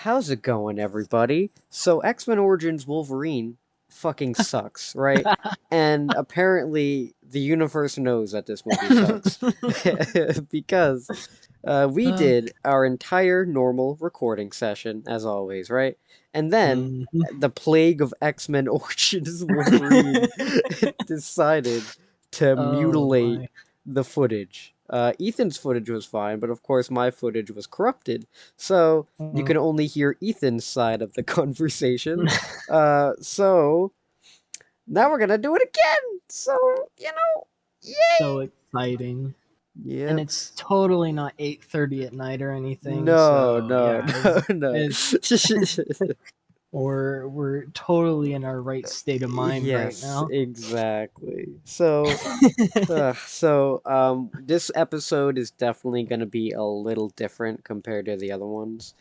How's it going, everybody? So, X-Men Origins Wolverine fucking sucks, right? And apparently, the universe knows that this movie sucks. Because we Uh, did our entire normal recording session, as always, right? And then mhm. the plague of X-Men Origins Wolverine decided to Oh mutilate my. the footage. Ethan's footage was fine, but of course my footage was corrupted. So you Uh, can only hear Ethan's side of the conversation. So now we're gonna do it again. So, so yay! exciting. And Yep. it's totally not 8:30 at night or anything. No, So no, yeah, no, no. it's we're totally in our right state of mind right Yes, now. exactly. This episode is definitely going to be a little different compared to the other ones.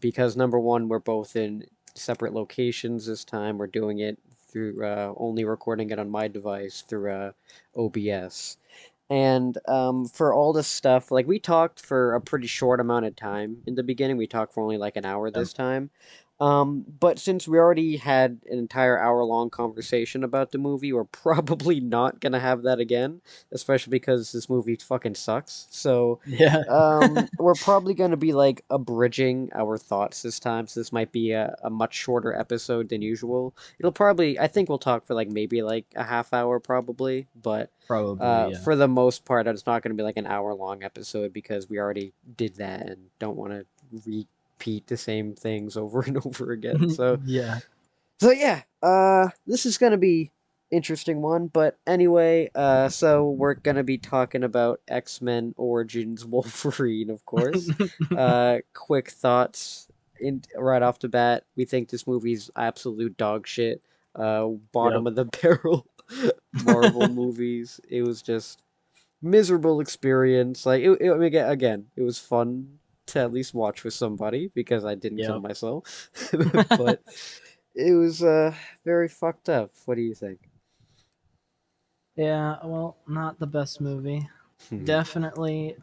Because number one, we're both in separate locations this time. We're doing it through only recording it on my device through OBS. And for all this stuff, like we talked for a pretty short amount of time in the beginning. We talked for only like an hour Yep. this time. But since we already had an entire hour-long conversation about the movie, we're probably not gonna have that again, especially because this movie fucking sucks. So, Yeah. we're probably gonna be like abridging our thoughts this time. So this might be a much shorter episode than usual. I think we'll talk for like maybe like a half hour probably, but Probably, yeah. for the most part, it's not going to be like an hour-long episode because we already did that and don't want to repeat the same things over and over again. So, Yeah. so yeah, this is going to be interesting one. But anyway, so we're going to be talking about X-Men Origins Wolverine, of course. Quick thoughts right off the bat. We think this movie's absolute dog shit. Yep. Bottom of the barrel Marvel movies. It was just miserable experience. Like I mean, again, it was fun to at least watch with somebody because I didn't kill Yep. myself. But it was very fucked up. What do you think? Yeah, well, not the best movie. Hmm. Definitely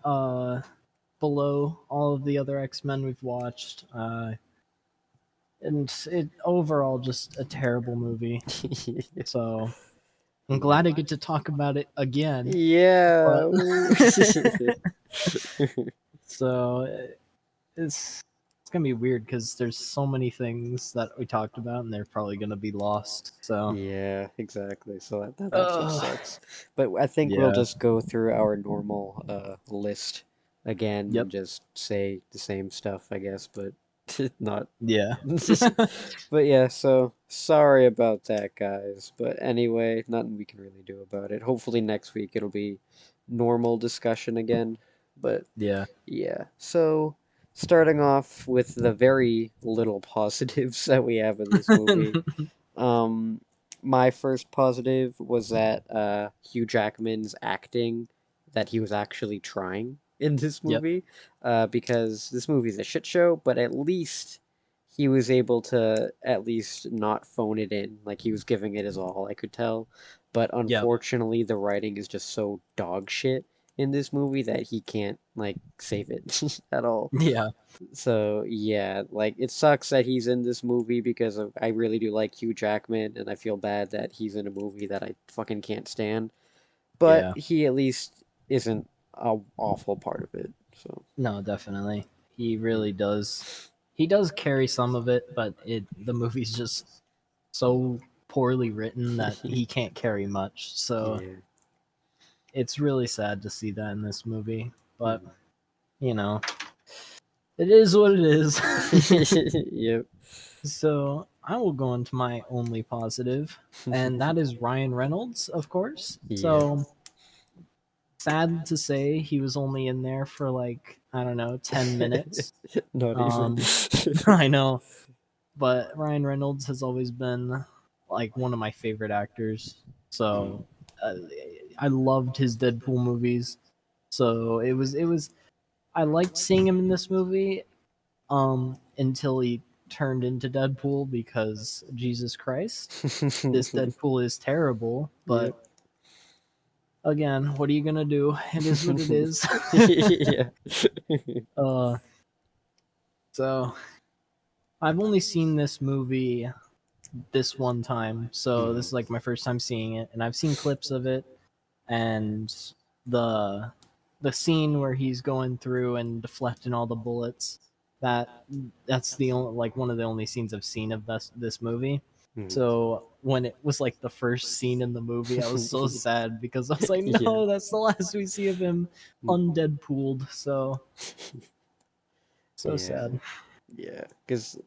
below all of the other X-Men we've watched. And it overall just a terrible movie. So I'm glad I get to talk about it again. Yeah. But so it's gonna be weird because there's so many things that we talked about and they're probably gonna be lost. So Yeah, exactly. So that actually uh, sucks. But I think we'll yeah, just go through our normal list again yep, and just say the same stuff, I guess, but not. yeah, But yeah, so sorry about that, guys. But anyway, nothing we can really do about it. Hopefully next week it'll be normal discussion again. But yeah, yeah, so starting off with the very little positives that we have in this movie. Um, my first positive was that Hugh Jackman's acting, that he was actually trying in this yep, movie, because this movie's a shit show, but at least he was able to at least not phone it in. Like he was giving it his all, I could tell. But yep, unfortunately, the writing is just so dog shit in this movie that he can't like save it at all. yeah, So yeah, like it sucks that he's in this movie because I really do like Hugh Jackman, and I feel bad that he's in a movie that I fucking can't stand. But yeah. he at least isn't a awful part of it. So No, definitely, he really does. He does carry some of it, but the movie's just so poorly written that he can't carry much. So yeah. it's really sad to see that in this movie. But Mm. you know, it is what it is. Yep. So I will go into my only positive, and that is Ryan Reynolds, of course. Yeah. So sad to say he was only in there for like, I don't know, 10 minutes. Not even. Um, I know, but Ryan Reynolds has always been like one of my favorite actors. Mm. So uh, I loved his Deadpool movies. So it was I liked seeing him in this movie until he turned into Deadpool because Jesus Christ, this Deadpool is terrible, but Yep. again, what are you gonna do? It is what it is. Yeah. uh, so I've only seen this movie this one time, so this Hmm. is like my first time seeing it, and I've seen clips of it, and the the scene where he's going through and deflecting all the bullets. That that's the only like one of the only scenes I've seen of this movie. Hmm. So when it was like the first scene in the movie, I was so sad because I was like, Yeah. no, that's the last we see of him undeadpooled. So so Yeah. sad. Yeah, because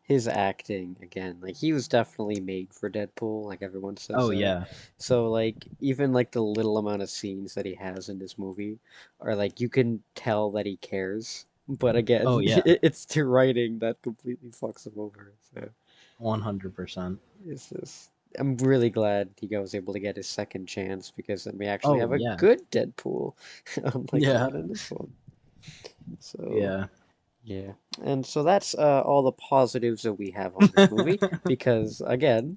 his acting again, like he was definitely made for Deadpool, like everyone says Oh that. yeah. So like even like the little amount of scenes that he has in this movie are like you can tell that he cares, but Oh again, yeah. it's the writing that completely fucks him over. So 100%. it's just I'm really glad he was able to get his second chance because then we actually Oh have a yeah. good Deadpool, unlike the Yeah. one in this one. So. Yeah. Yeah, and so that's all the positives that we have on this movie because, again,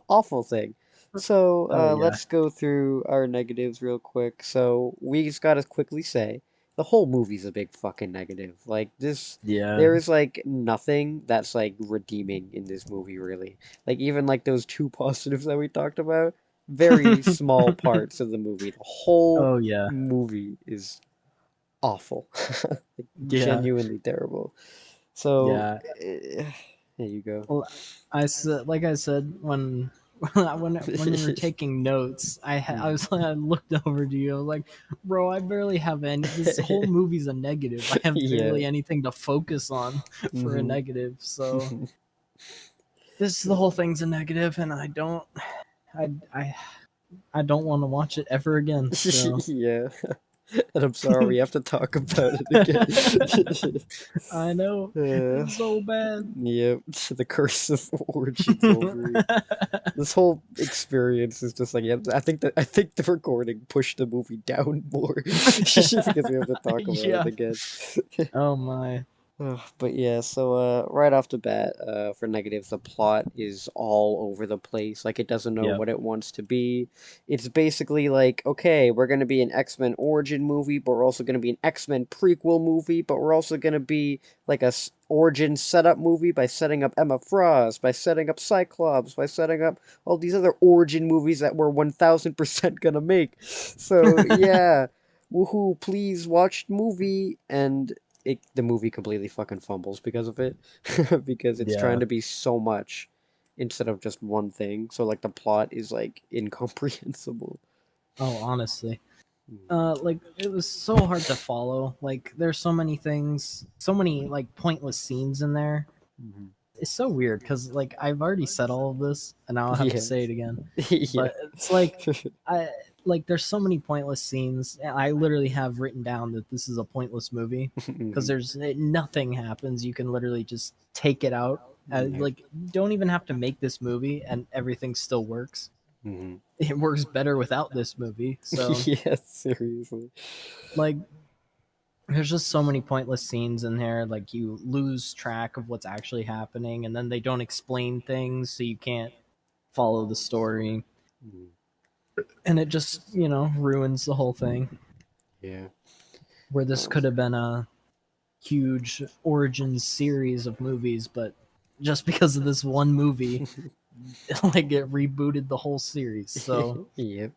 awful thing. So Oh yeah. let's go through our negatives real quick. So we just gotta quickly say the whole movie's a big fucking negative. Like this, Yeah. there is like nothing that's like redeeming in this movie, really. Like even like those two positives that we talked about, very small parts of the movie. The whole Oh yeah. movie is awful. Like, Yeah. genuinely terrible. So, Yeah. there you go. Well, I said, like I said, when when we were taking notes, I Mm. was I looked over to you. I was like, bro, I barely have any. This whole movie's a negative. I have Yeah. barely anything to focus on for a Hmm. negative. So this the whole thing's a negative, and I I I don't want to watch it ever again. So Yeah. And I'm sorry we have to talk about it again. I know uh, it's so bad. yep. The curse of Origins Wolverine. This whole experience is just like, yeah, I think the recording pushed the movie down more because we have to talk about it Yeah. again. Oh my. But yeah, so right off the bat, for negatives, the plot is all over the place. Like it doesn't know Yep. what it wants to be. It's basically like, okay, we're gonna be an X-Men origin movie, but we're also gonna be an X-Men prequel movie, but we're also gonna be like a origin setup movie by setting up Emma Frost, by setting up Cyclops, by setting up all these other origin movies that we're 1000% gonna make. So yeah, woohoo! Please watch the movie and the movie completely fucking fumbles because of it because it's trying Yeah. to be so much instead of just one thing. So like the plot is like incomprehensible. Oh, honestly. Mm. Like it was so hard to follow. Like there's so many things, so many like pointless scenes in there. Mhm. It's so weird because like I've already said all of this and now I'll have to Yeah. say it again. Yeah. But it's like I like there's so many pointless scenes. I literally have written down that this is a pointless movie because Mhm. there's nothing happens. You can literally just take it out. Yeah. Like you don't even have to make this movie and everything still works. Mhm. It works better without this movie. So Yeah, seriously. like there's just so many pointless scenes in there. Like you lose track of what's actually happening, and then they don't explain things, so you can't follow the story, Mhm. and it just ruins the whole thing. Yeah. Where this Um, could have been a huge origins series of movies, but just because of this one movie, like it rebooted the whole series. So yep.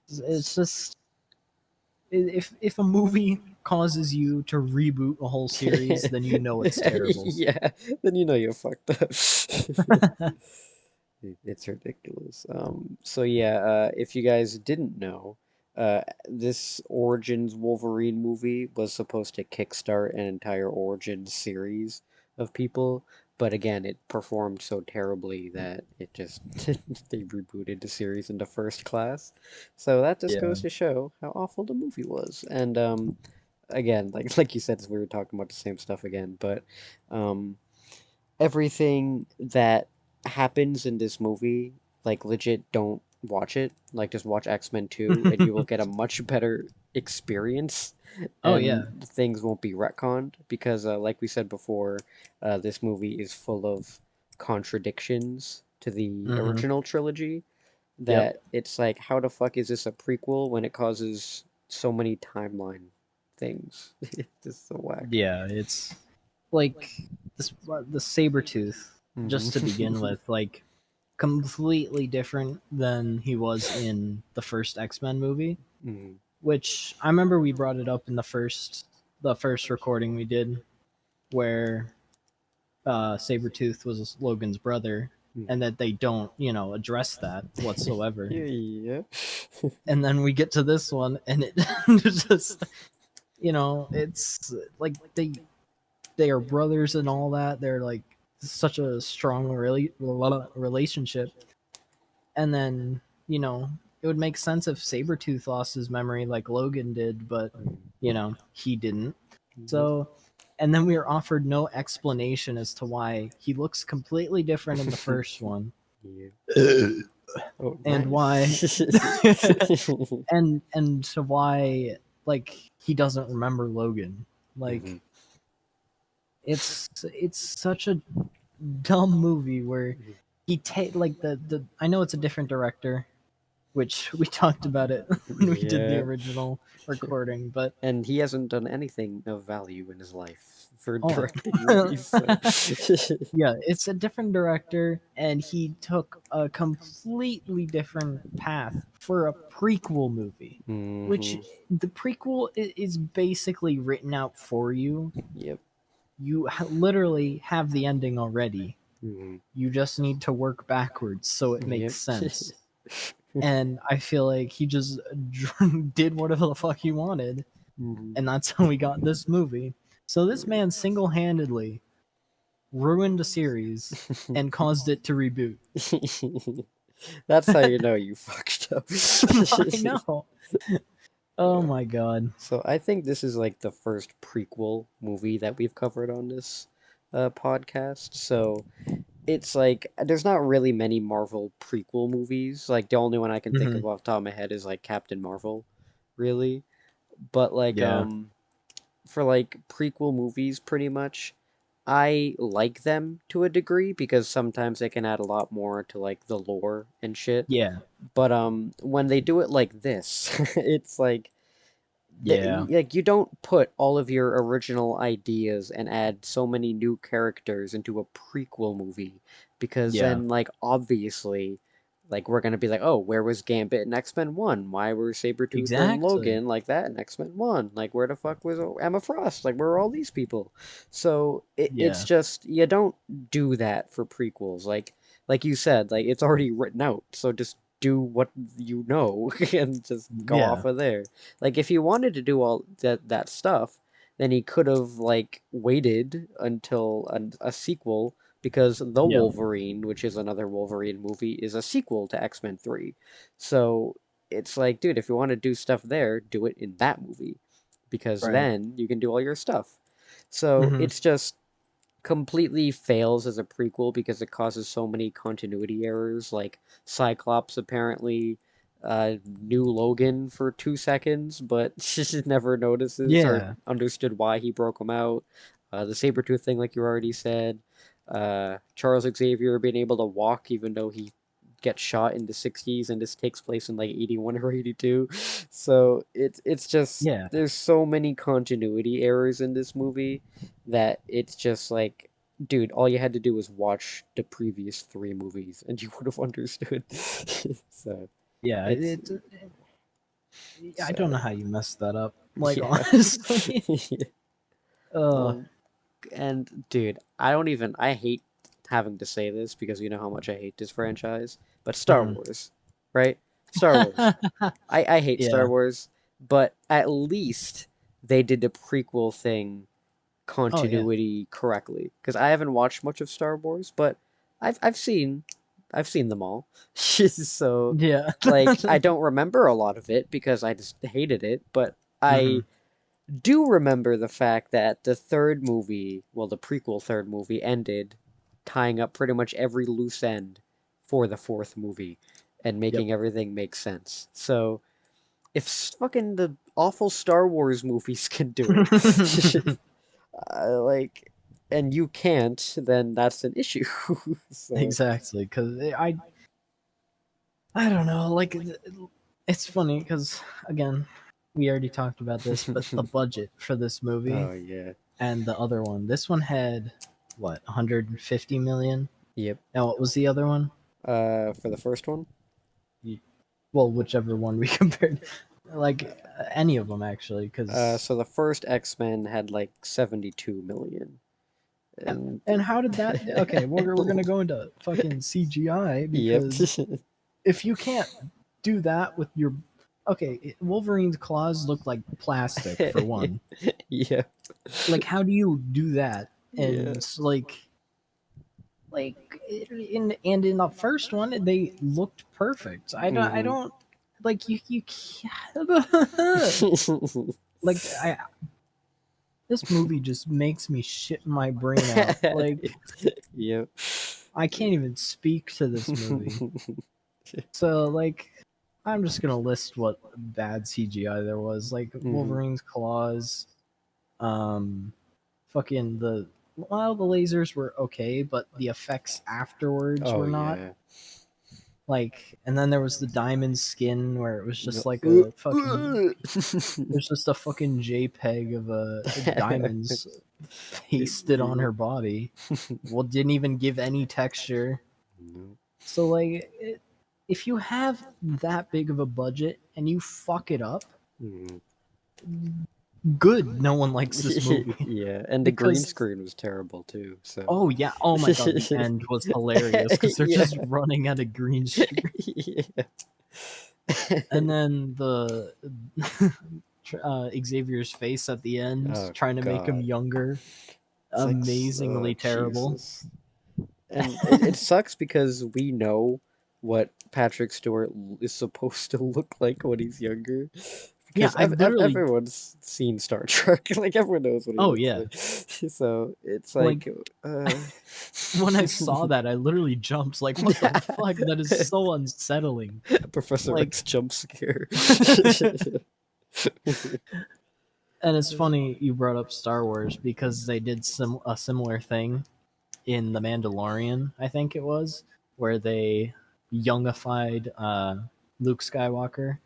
it's just if a movie causes you to reboot a whole series, then you know it's terrible. Yeah, then you know you're fucked up. It's ridiculous. So yeah, if you guys didn't know, this Origins Wolverine movie was supposed to kickstart an entire Origins series of people, but again, it performed so terribly that it just they rebooted the series into first class. So that just Yeah. goes to show how awful the movie was. And again, like you said, we were talking about the same stuff again, but um everything that happens in this movie, like legit don't watch it. Like just watch X-Men 2 and you will get a much better experience Oh and yeah. things won't be retconned because like we said before, this movie is full of contradictions to the Mm-hmm. original trilogy Yep. that it's like how the fuck is this a prequel when it causes so many timeline things? It's just so whack. Yeah. It's like this the saber tooth, just to begin Mhm. with, like completely different than he was in the first X-Men movie, Mhm. which I remember we brought it up in the first recording we did, where Sabretooth was Logan's brother, and Mhm. that they don't, address that whatsoever. Yeah. And then we get to this one, and it just, it's like they are brothers and all that. They're like such a strong relationship. And then, it would make sense if Sabretooth lost his memory like Logan did, but, he didn't. Yep. So, and then we are offered no explanation as to why he looks completely different in the first one, Yeah. Oh, and why, nice. and to why, like, he doesn't remember Logan. Mhm. Like, it's such a dumb movie where he take like the I know it's a different director, which we talked about it when we did the Yeah. original recording, but And he hasn't done anything of value in his life for oh. directing movies, so. Yeah, it's a different director, and he took a completely different path for a prequel movie, which Hmm. the prequel is basically written out for you. Yep. You literally have the ending already. Hmm. You just need to work backwards so it Yep. makes sense. And I feel like he just did whatever the fuck he wanted, Hmm. and that's how we got this movie. So this man single-handedly ruined a series and caused it to reboot. That's how you know you fucked up. I know. Oh my god. So I think this is like the first prequel movie that we've covered on this podcast. So it's like there's not really many Marvel prequel movies. Like the only one I can think Hmm. of off the top of my head is like Captain Marvel, really. But like Yeah. for like prequel movies pretty much I like them to a degree because sometimes they can add a lot more to like the lore and shit. Yeah. But when they do it like this, it's Yeah. like you don't put all of your original ideas and add so many new characters into a prequel movie because Yeah. then like obviously like we're gonna be like, oh, where was Gambit in X-Men 1? Why were Sabretooth and Exactly. Logan like that in X-Men 1? Like where the fuck was Emma Frost? Like where are all these people? So it's Yeah. just you don't do that for prequels. Like you said, like it's already written out, so just do what you know and just go off Yeah. of there. Like if he wanted to do all that stuff, then he could have like waited until a sequel because The Yeah. Wolverine, which is another Wolverine movie, is a sequel to X-Men 3. So it's like, dude, if you want to do stuff there, do it in that movie because Right. then you can do all your stuff. So Hmm. it's just completely fails as a prequel because it causes so many continuity errors. Like Cyclops apparently knew Logan for 2 seconds, but she never notices or Yeah. understood why he broke him out. The Sabretooth thing, like you already said. Charles Xavier being able to walk even though he gets shot in the 60s and this takes place in like 81 or 82. So it's just Yeah. there's so many continuity errors in this movie that it's just like, dude, all you had to do was watch the previous three movies and you would have understood. So Yeah. it's I don't know so how you messed that up. Like, yeah. honestly. uh, um and dude, I hate having to say this because you know how much I hate this franchise, but Star mhm. Wars, right? Star Wars. I hate Star Yeah. Wars, but at least they did the prequel thing Oh, yeah. continuity correctly because I haven't watched much of Star Wars, but I've seen them all. So Yeah. like I don't remember a lot of it because I just hated it, but I Hmm. do remember the fact that the third movie, well the prequel third movie ended tying up pretty much every loose end for the fourth movie and Yep. making everything make sense. So if fucking the awful Star Wars movies can do it, like, and you can't, then that's an issue. So, Exactly. Because I don't know. Like, it's funny because, again, we already talked about this, but the budget for this movie, oh yeah. and the other one. This one had what, 150 million? Yep. And what was the other one? For the first one, Well, whichever one we compared, like any of them actually, because so the first X-Men had like 72 million, and and how did that? Okay, we're gonna go into fucking CGI yep. because if you can't do that with your Wolverine's claws look like plastic for one. Yeah. Like, how do you do that? Yeah. And it's like in the first one they looked perfect. I Mhm. don't like you can't, like I this movie just makes me shit my brain out. Like, Yep. I can't even speak to this movie. So like, I'm just gonna list what bad CGI there was. Like Mhm. Wolverine's claws, um, fucking the lasers were okay, but the effects afterwards Oh were not. yeah. Like, and then there was the diamond skin where it was No. just like a fucking. There's just a fucking JPEG of a diamonds pasted on Yeah. her body. Well, didn't even give any texture. No. So like, if you have that big of a budget and you fuck it up, Mhm. good. No one likes this movie Yeah, and the green because screen was terrible too. So. oh yeah, oh my god, the end was hilarious because they're Yeah. just running at a green screen, Yeah. and then the Xavier's face at the end Oh trying to make him God. younger, It's like, oh, amazingly terrible. Jesus. And it sucks because we know what Patrick Stewart is supposed to look like when he's younger. Yeah, Because I literally. everyone's seen Star Trek. Like, everyone knows what he Oh looks yeah, like. So it's like like, uh... when I saw that, I literally jumped. Like, what the fuck? That is so unsettling. Professor Like, X jump scare. and it's funny you brought up Star Wars because they did a similar thing in The Mandalorian, I think it was, where they youngified Luke Skywalker,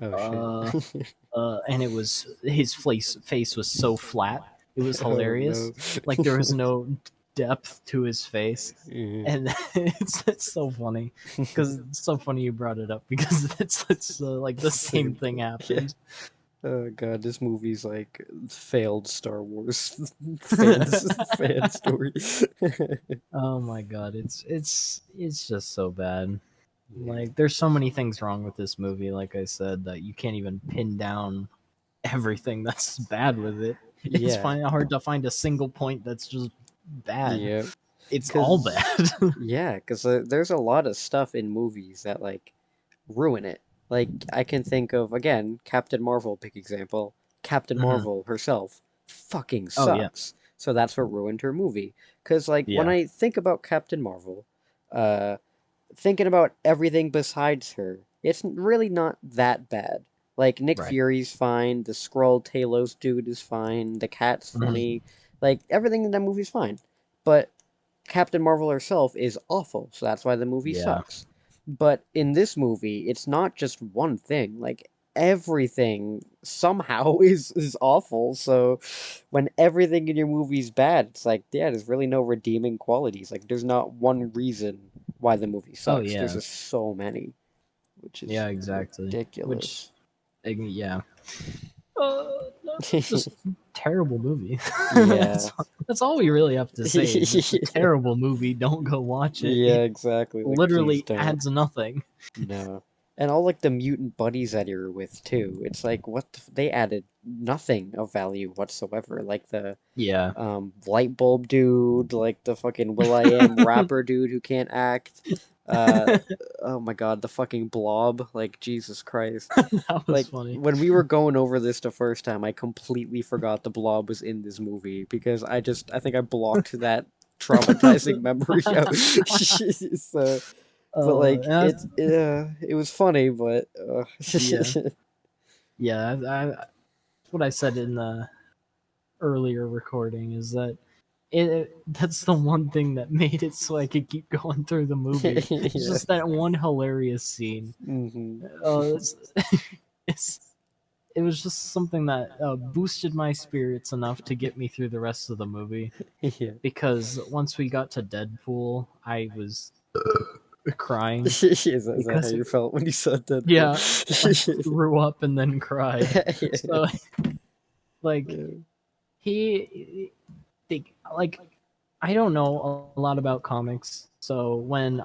Oh shit. uh, and it was his face was so flat, it was Oh hilarious. no. Like there was no depth to his face, Mhm. and it's so funny because it's so funny you brought it up because it's like the same Same thing thing. Yeah. happened. Oh god, this movie's like failed Star Wars fan story. Oh my god, it's just so bad. Yeah. Like there's so many things wrong with this movie, like I said, that you can't even pin down everything that's bad with it. It's Yeah. hard to find a single point that's just bad. Yeah. It's all Cause bad. yeah, cause there's a lot of stuff in movies that like ruin it. Like I can think of again, Captain Marvel, big example. Captain Mhm. Marvel herself fucking Oh yeah, sucks. So that's what ruined her movie. Cause like when yeah, I think about Captain Marvel, uh thinking about everything besides her, it's really not that bad. Like Nick right. Fury's fine, the Skrull Talos dude is fine, the cat's Mhm. funny, like everything in that movie's fine. But Captain Marvel herself is awful, so that's why the movie Yeah. sucks. But in this movie, it's not just one thing. Like everything somehow is awful. So when everything in your movie's bad, it's like, yeah, there's really no redeeming qualities. Like there's not one reason why the movie Oh sucks. There's yeah. just so many, which is Yeah, exactly. Which ridiculous. yeah. No, just terrible movie. Yeah. That's all we really have to say is it's a terrible movie. Don't go watch it. Yeah, It exactly. Like, please literally don't. adds nothing. No. And all like the mutant buddies that you're with too. It's like they added nothing of value whatsoever. Like the Yeah. light bulb dude, like the fucking Will I Am rapper dude who can't act. Uh oh my god, the fucking blob, like Jesus Christ. That was Like funny. when we were going over this the first time, I completely forgot the blob was in this movie because I think I blocked that traumatizing memory out. So but like And it was funny, but yeah, yeah. That's what I said in the earlier recording is that that's the one thing that made it so I could keep going through the movie. It's yeah. just that one hilarious scene. Hmm. Uh, it's, it's it was just something that boosted my spirits enough to get me through the rest of the movie. Yeah. Because once we got to Deadpool, I was crying Is that how because you felt when you saw Deadpool? yeah, I threw up and then cried. Yeah. So like Yeah. he, they, like I don't know a lot about comics, so when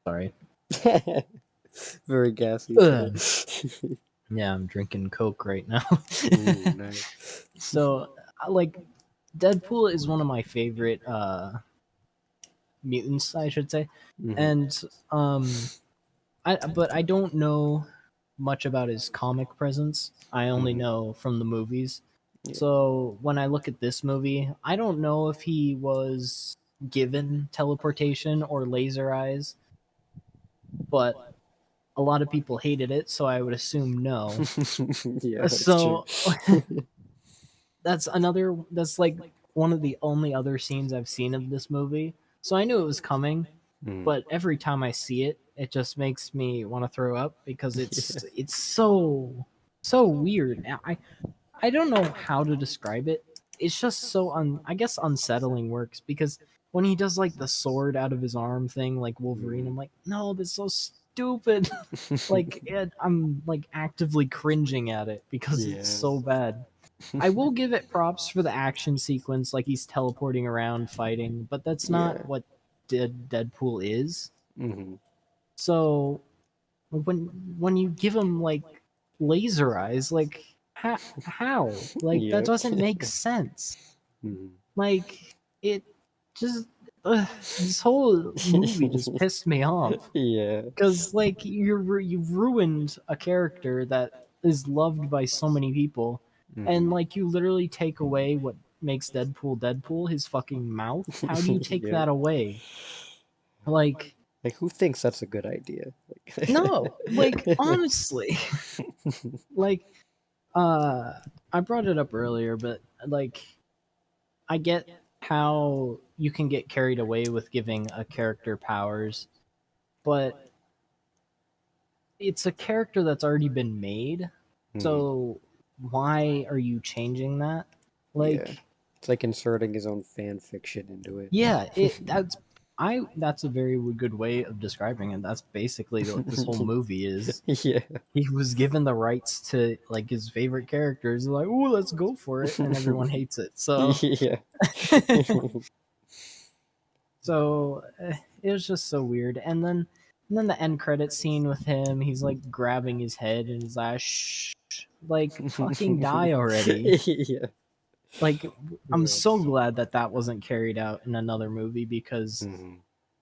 sorry, Very gassy today. ugh, yeah, I'm drinking Coke right now. Ooh, nice. So like Deadpool is one of my favorite mutants, I should say, Hmm. and um, but I don't know much about his comic presence. I only Hmm. know from the movies. Yeah. So when I look at this movie, I don't know if he was given teleportation or laser eyes, but a lot of people hated it, so I would assume no. Yeah, that's true. So that's like one of the only other scenes I've seen of this movie. So I knew it was coming, Mm. but every time I see it, it just makes me want to throw up because Yeah. it's so weird. I don't know how to describe it. It's just so I guess unsettling works because when he does like the sword out of his arm thing like Wolverine, Mm. I'm like, no, that's so stupid. I'm like actively cringing at it because it's Yeah. so bad. I will give it props for the action sequence, like he's teleporting around fighting, but that's not Yeah. what Deadpool is. Hmm. So when you give him like laser eyes, like how? Like that Yep. doesn't make sense. Hmm. Like it just this whole movie just pissed me off Yeah. because like you've ruined a character that is loved by so many people, and Hmm. like you literally take away what makes Deadpool Deadpool, his fucking mouth. How do you take Yep. that away? Like Like, who thinks that's a good idea? no, like Like... honestly, like uh I brought it up earlier, but like I get how you can get carried away with giving a character powers, but it's a character that's already been made. Hmm. So why are you changing that? Yeah. Like, It's like inserting his own fan fiction into it. yeah, it that's a very good way of describing it. That's basically what this whole movie is. Yeah. He was given the rights to like his favorite characters, like, oh, let's go for it, and everyone hates it. So, Yeah. it was just so weird. And then the end credit scene with him, he's like grabbing his head and he's like, shh, like fucking die already. Yeah. Like, I'm Yeah. so glad that that wasn't carried out in another movie because Mhm.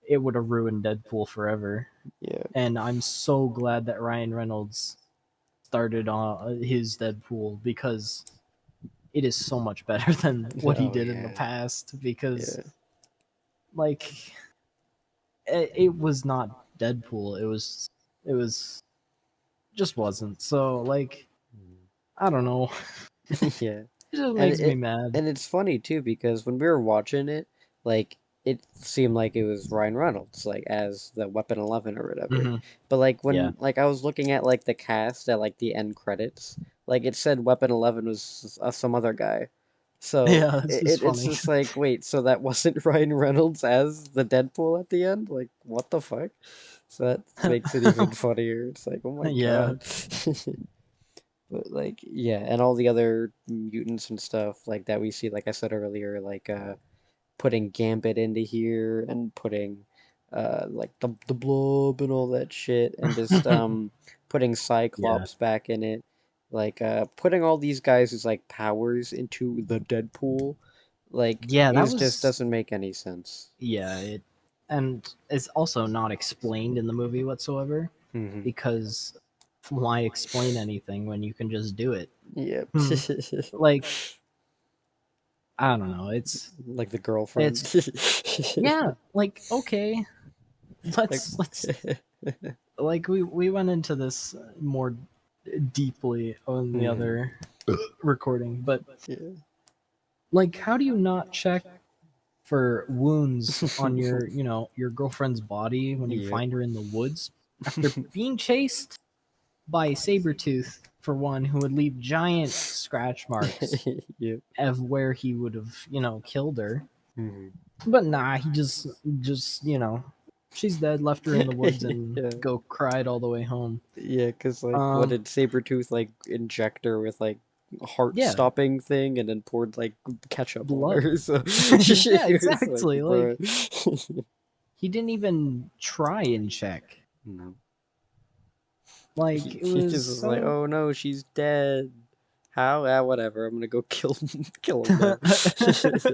it would have ruined Deadpool forever. Yeah. And I'm so glad that Ryan Reynolds started on his Deadpool because it is so much better than what he Oh did in the yeah. past. Because Yeah. like it was not Deadpool. It was just wasn't. So like I don't know. Yeah. It just And makes me it mad. and it's funny too because when we were watching it, like it seemed like it was Ryan Reynolds, like as the Weapon 11 or whatever. Hmm. But like Yeah. when like I was looking at like the cast at like the end credits, like it said Weapon 11 was some other guy. So Yeah, it's just it's funny. just like, wait, so that wasn't Ryan Reynolds as the Deadpool at the end? Like, what the fuck? So that makes it even funnier. It's like, oh my Yeah. God. But like, yeah, and all the other mutants and stuff like that we see, like I said earlier, like putting Gambit into here and putting like the blob and all that shit and just putting Yeah. Cyclops back in it. Like putting all these guys' like powers into the Deadpool like Yeah, that is just was doesn't make any sense. yeah, it and it's also not explained in the movie whatsoever Hmm. because why explain anything when you can just do it? Yep. Hmm. Like I don't know. Like the girlfriend. It's yeah, like okay, Like let's like we went into this more deeply on the mhm. other recording, but Yeah. like how do you not check for wounds on your, your girlfriend's body when you Yep. find her in the woods after being chased by Sabretooth, for one, who would leave giant scratch marks Yep. of where he would have, killed her. Mhm. But nah, he just, she's dead, left her in the woods and Yeah. go cried all the way home. Yeah, because, like, what Um, did Sabretooth, like, inject her with, like, yeah, heart-stopping thing and then poured, like, ketchup on blood. her, so she Yeah, was like, exactly. bruh. Like he didn't even try and check. No. Like He, it he was just was like, so. oh no, she's dead. How? Ah, whatever, I'm gonna go kill him now. Jesus.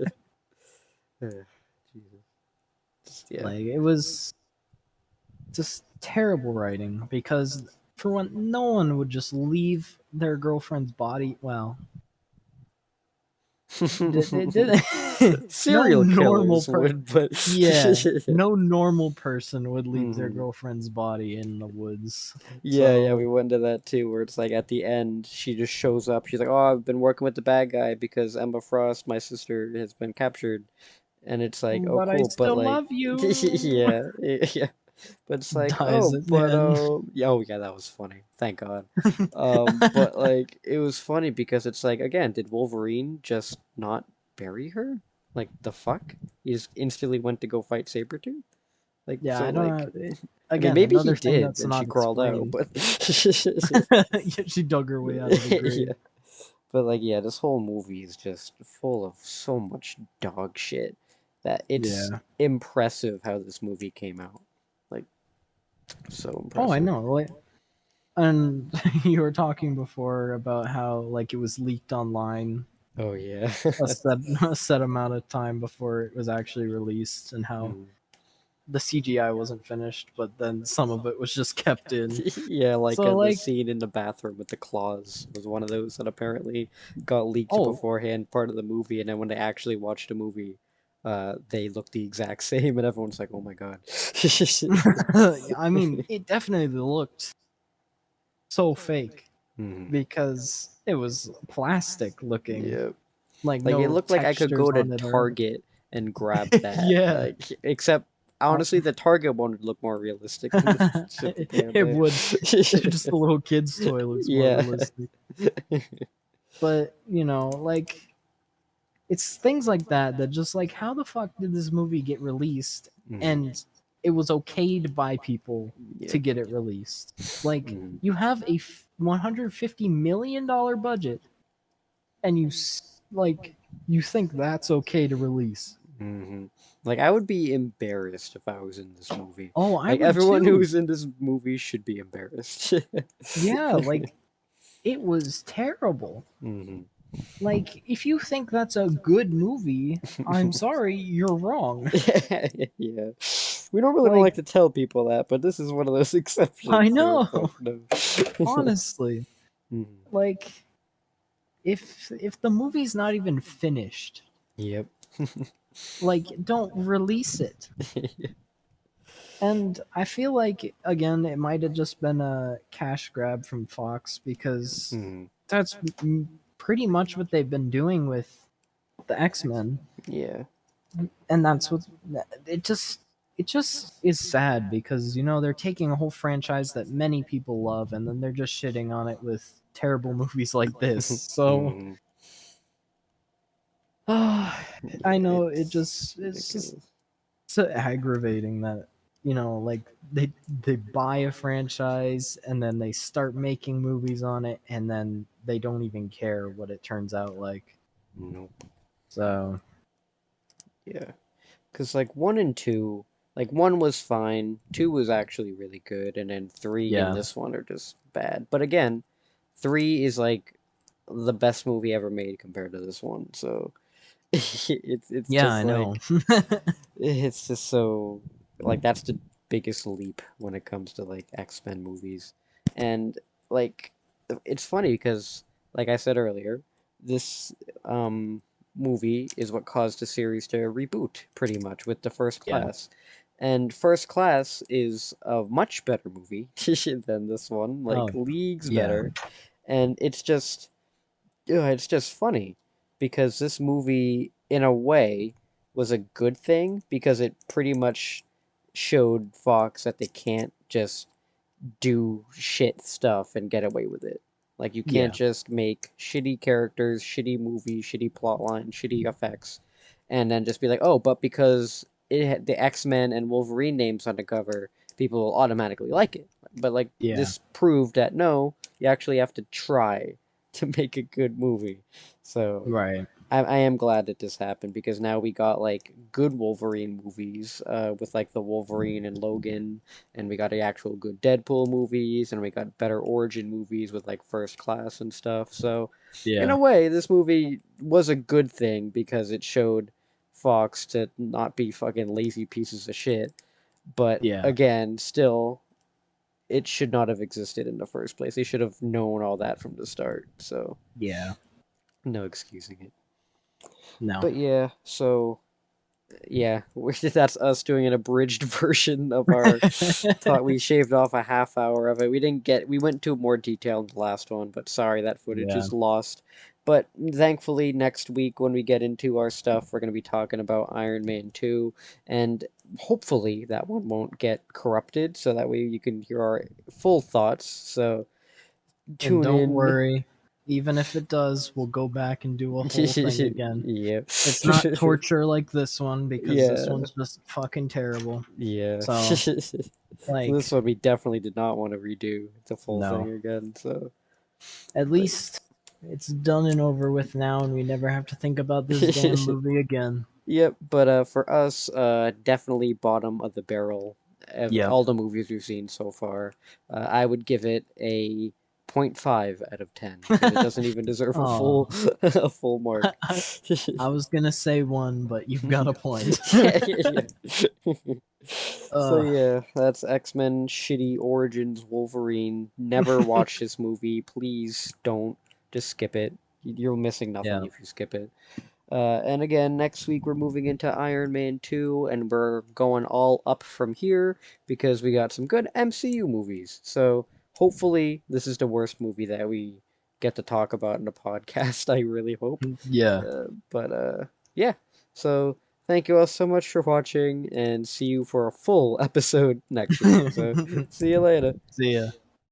Just, yeah. Like it was just terrible writing because for one, no one would just leave their girlfriend's body. Well, no Serial normal killers per would, but yeah, no normal person would leave their Mhm. girlfriend's body in the woods. Yeah, we So, went to that too, where it's like at the end, she just shows up. She's like, "Oh, I've been working with the bad guy because Emma Frost, my sister, has been captured." And it's like, "Oh, but I cool," but still like, love you. yeah, yeah. But it's like, Dies "Oh, at the but end. yeah, oh yeah, that was funny. Thank God." But like, it was funny because it's like, again, did Wolverine just not bury her? Like the fuck? He just instantly went to go fight Sabretooth? Like, Yeah, so I like. don't know. I mean, Again, maybe he another thing did, that's and she not crawled out, explained. but Yeah, she dug her way out of the grave. yeah. But like, yeah, this whole movie is just full of so much dog shit that it's Yeah. impressive how this movie came out. Like, so Oh, I impressive. know. Like, and you were talking before about how like it was leaked online Oh yeah. a set a set amount of time before it was actually released, and how Mm. the CGI wasn't finished, but then some of it was just kept in. Yeah, like So the like, scene in the bathroom with the claws was one of those that apparently got leaked oh, beforehand, part of the movie, and then when they actually watched the movie, they look the exact same, and everyone's like, "Oh my God." I mean, it definitely looked so fake Mhm. because it was plastic looking, Yeah. like Like it no looked like I could textures go to on it or Target and grab that. yeah. Like except honestly the Target one would look more realistic than the shit that they have It there. would. Just the little kid's toy looks more Yeah. realistic. But, like it's things like that that just like how the fuck did this movie get released Mhm. and it was okayed by people to Yep. get it released? Like Mhm. you have a $150 million budget and like you think that's okay to release. Mhm. Like I would be embarrassed if I was in this movie. Oh, I Like would everyone too. who's in this movie should be embarrassed. Yeah, like it was terrible. Mhm. Like, if you think that's a good movie, I'm sorry, you're wrong. Yeah. We normally don't Like, like to tell people that, but this is one of those I exceptions, so fuck know, no. honestly. Mhm. Like, if the movie's not even finished, Yep. like, don't release it. And I feel like again, it might have just been a cash grab from Fox because Mhm. that's pretty much what they've been doing with the X-Men. Yeah. And that's what it just it just is sad because they're taking a whole franchise that many people love and then they're just shitting on it with terrible movies like this. So Mhm. I Yeah, know it's it's just ridiculous. so aggravating that like they buy a franchise and then they start making movies on it and then they don't even care what it turns out like. Nope. So Yeah. Because, like, one and two, like, one was fine, two was actually really good, and then three and yeah. this one are just bad. But again, three is, like, the best movie ever made compared to this one, so it's Yeah, just I know. like, it's just so, like, that's the biggest leap when it comes to, like, X-Men movies. And, like, it's funny because, like I said earlier, this, movie is what caused the series to reboot pretty much with the First Yeah. Class. And First Class is a much better movie than this one, like Oh, leagues yeah. better. And it's just funny because this movie in a way was a good thing because it pretty much showed Fox that they can't just do shit stuff and get away with it. Like you can't Yeah. just make shitty characters, shitty movie, shitty plotline, shitty effects, and then just be like, oh, but because it had the X-Men and Wolverine names on the cover, people will automatically like it. But like Yeah. this proved that no, you actually have to try to make a good movie. So Right. I am glad that this happened because now we got like good Wolverine movies with like the Wolverine and Logan, and we got the actual good Deadpool movies, and we got better origin movies with like First Class and stuff. So, in a Yeah. way, this movie was a good thing because it showed Fox to not be fucking lazy pieces of shit. But Yeah. again, still, it should not have existed in the first place. They should have known all that from the start. So, Yeah. no excusing it. No. But yeah, so yeah, that's us doing an abridged version of our talk. We shaved off a half hour of it. We went into more detail in the last one, but sorry, that footage Yeah. is lost. But thankfully, next week when we get into our stuff, we're going to be talking about Iron Man 2, and hopefully that one won't get corrupted, so that way you can hear our full thoughts. So And tune don't in. worry, even if it does, we'll go back and do a whole thing again. Yeah. It's not torture like this one because this Yeah. one's just fucking terrible. Yeah. So, So this like, one we definitely did not want to redo the full no. thing again. So, At but least it's done and over with now, and we never have to think about this damn movie again. yep. But for us, definitely bottom of the barrel of Yep. all the movies we've seen so far. I would give it a 0.5 out of 10 because it doesn't even deserve a full Oh, a full mark. I was gonna say one, but you've got a point. Yeah, yeah, yeah. So uh, yeah, that's X-Men Shitty Origins Wolverine. Never watch this movie. Please don't. Just skip it. You're missing nothing yeah. if you skip it. And again, next week we're moving into Iron Man 2, and we're going all up from here because we got some good MCU movies. So hopefully this is the worst movie that we get to talk about in the podcast. I really hope. Yeah. But yeah. So thank you all so much for watching, and see you for a full episode next week. So see you later. See ya.